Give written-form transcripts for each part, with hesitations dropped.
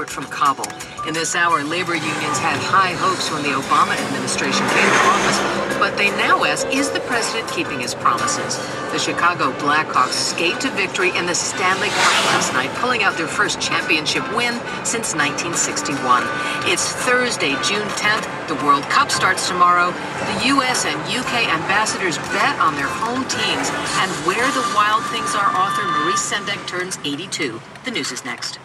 From Kabul. In this hour, labor unions had high hopes when the Obama administration came to office, but they now ask, is the president keeping his promises? The Chicago Blackhawks skate to victory in the Stanley Cup last night, pulling out their first championship win since 1961. It's Thursday, June 10th. The World Cup starts tomorrow. The U.S. and UK ambassadors bet on their home teams. And where the wild things are, author Moury turns 82. The news is next.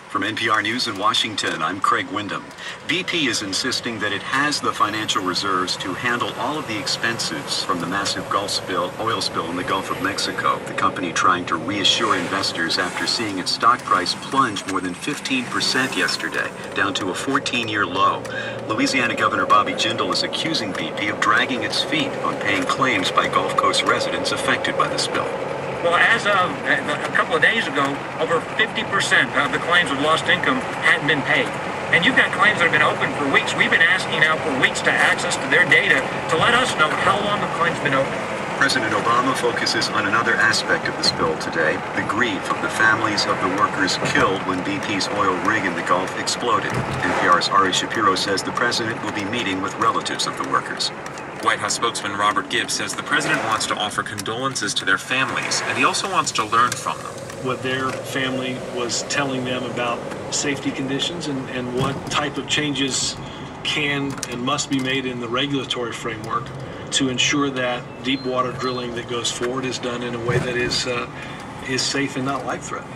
From NPR News in Washington, I'm Craig Windham. BP is insisting that it has the financial reserves to handle all of the expenses from the massive oil spill in the Gulf of Mexico. The company trying to reassure investors after seeing its stock price plunge more than 15% yesterday, down to a 14-year low. Louisiana Governor Bobby Jindal is accusing BP of dragging its feet on paying claims by Gulf Coast residents affected by the spill. Well, as of a couple of days ago, over 50% of the claims of lost income hadn't been paid. And you've got claims that have been open for weeks. We've been asking now for weeks to access to their data to let us know how long the claim's been open. President Obama focuses on another aspect of the spill today, the grief of the families of the workers killed when BP's oil rig in the Gulf exploded. NPR's Ari Shapiro says the president will be meeting with relatives of the workers. White House spokesman Robert Gibbs says the president wants to offer condolences to their families, and he also wants to learn from them. What their family was telling them about safety conditions and what type of changes can and must be made in the regulatory framework to ensure that deep water drilling that goes forward is done in a way that is safe and not life-threatening.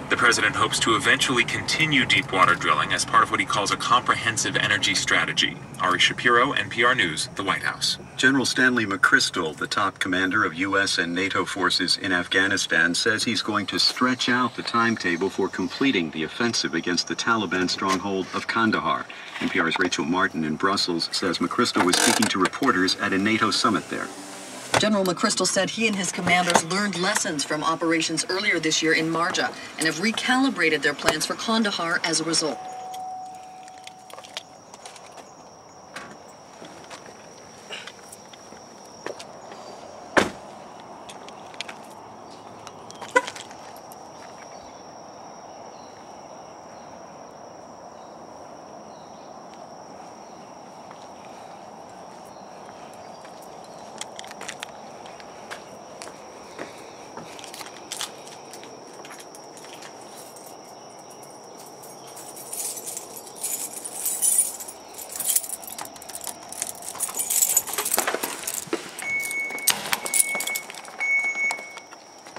The president hopes to eventually continue deep water drilling as part of what he calls a comprehensive energy strategy. Ari Shapiro, NPR News, the White House. General Stanley McChrystal, the top commander of U.S. and NATO forces in Afghanistan, says he's going to stretch out the timetable for completing the offensive against the Taliban stronghold of Kandahar. NPR's Rachel Martin in Brussels says McChrystal was speaking to reporters at a NATO summit there. General McChrystal said he and his commanders learned lessons from operations earlier this year in Marja and have recalibrated their plans for Kandahar as a result.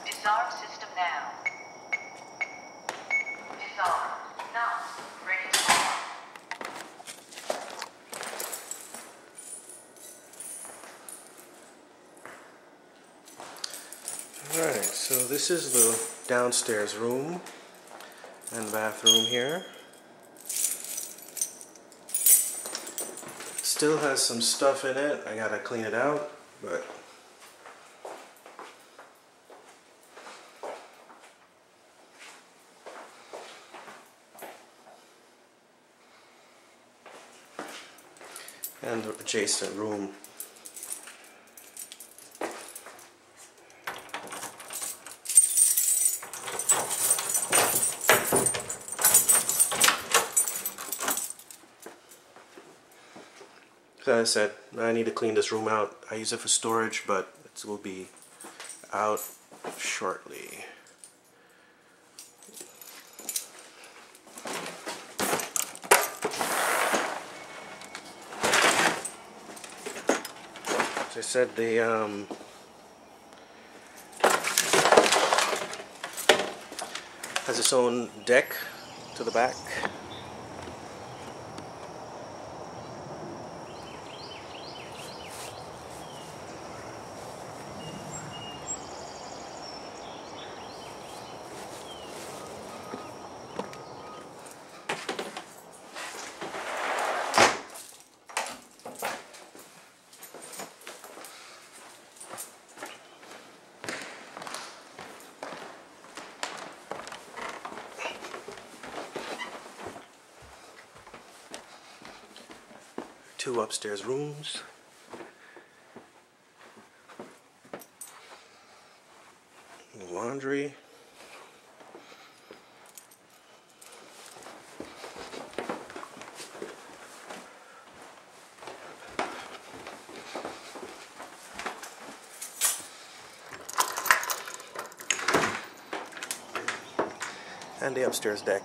Disarm system now. Disarm. Now. Ready to arm. Alright, so this is the downstairs room and bathroom here. Still has some stuff in it. I gotta clean it out, but and the adjacent room. As I said, I need to clean this room out. I use it for storage, but it will be out shortly. As I said, the has its own deck to the back. Two upstairs rooms. Laundry. and the upstairs deck.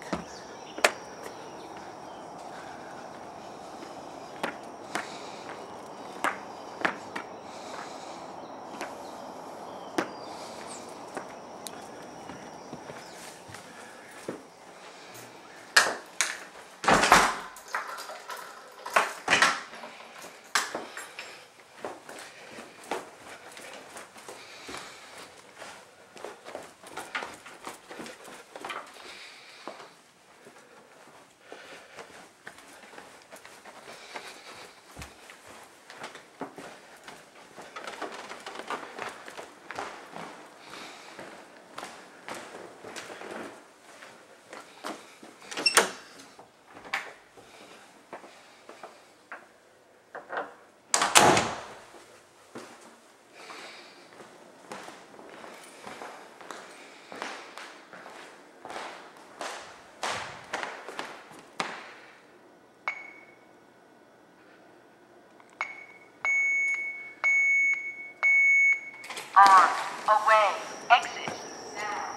Armed. Away. Exit. Now.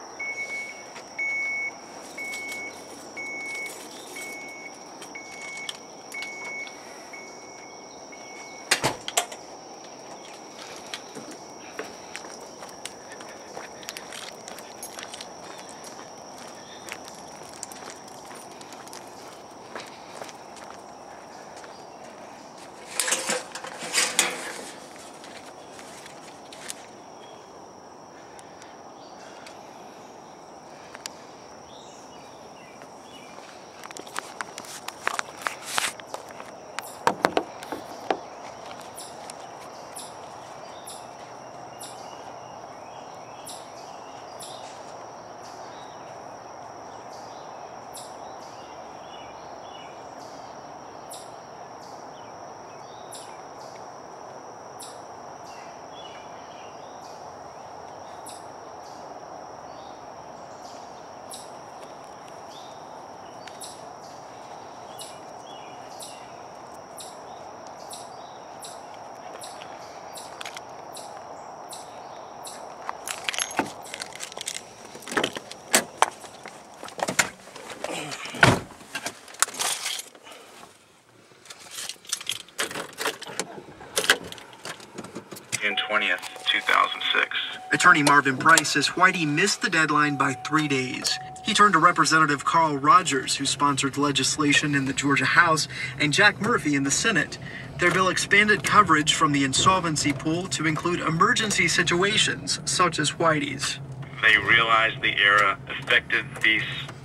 June 20th, 2006. Attorney Marvin Price says Whitey missed the deadline by 3 days. He turned to Representative Carl Rogers, who sponsored legislation in the Georgia House, and Jack Murphy in the Senate. Their bill expanded coverage from the insolvency pool to include emergency situations, such as Whitey's. They realized the error affected these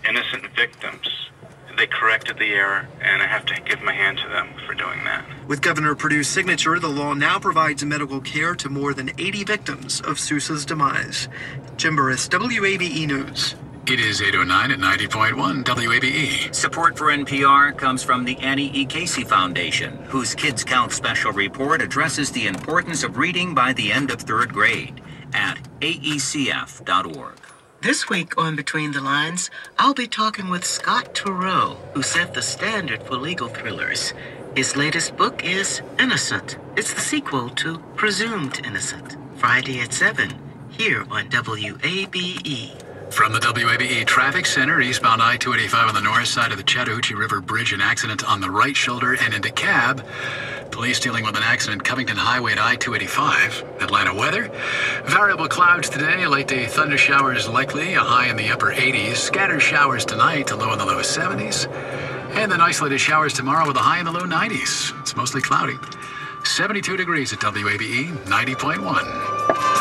innocent victims. They corrected the error, and I have to give my hand to them for doing that. With Governor Perdue's signature, the law now provides medical care to more than 80 victims of Sousa's demise. Jim Burris, WABE News. It is 8:09 at 90.1 WABE. Support for NPR comes from the Annie E. Casey Foundation, whose Kids Count special report addresses the importance of reading by the end of third grade at aecf.org. This week on Between the Lines, I'll be talking with Scott Turow, who set the standard for legal thrillers. His latest book is Innocent. It's the sequel to Presumed Innocent. Friday at 7, here on WABE. From the WABE Traffic Center, eastbound I-285 on the north side of the Chattahoochee River Bridge, an accident on the right shoulder and into cab. Police dealing with an accident Covington Highway at I-285. Atlanta weather. Variable clouds today, late-day thunder showers likely, a high in the upper 80s. Scattered showers tonight, a low in the low 70s. And then isolated showers tomorrow with a high in the low 90s. It's mostly cloudy. 72 degrees at WABE, 90.1.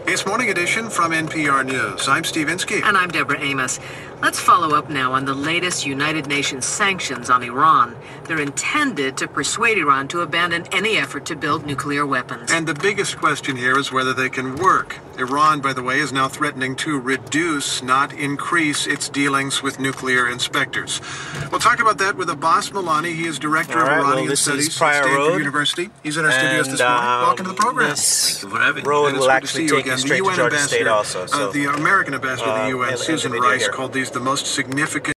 It's Morning Edition from NPR News. I'm Steve Inskeep. And I'm Deborah Amos. Let's follow up now on the latest United Nations sanctions on Iran. They're intended to persuade Iran to abandon any effort to build nuclear weapons. And the biggest question here is whether they can work. Iran, by the way, is now threatening to reduce, not increase, its dealings with nuclear inspectors. We'll talk about that with Abbas Milani. He is Director of Iranian Studies at Stanford University. He's in our studios this morning. Welcome to the program. This Thank you for having me. road will actually take again. you straight to Georgia State also. So, the American ambassador to the UN, Susan Rice, here. called these the most significant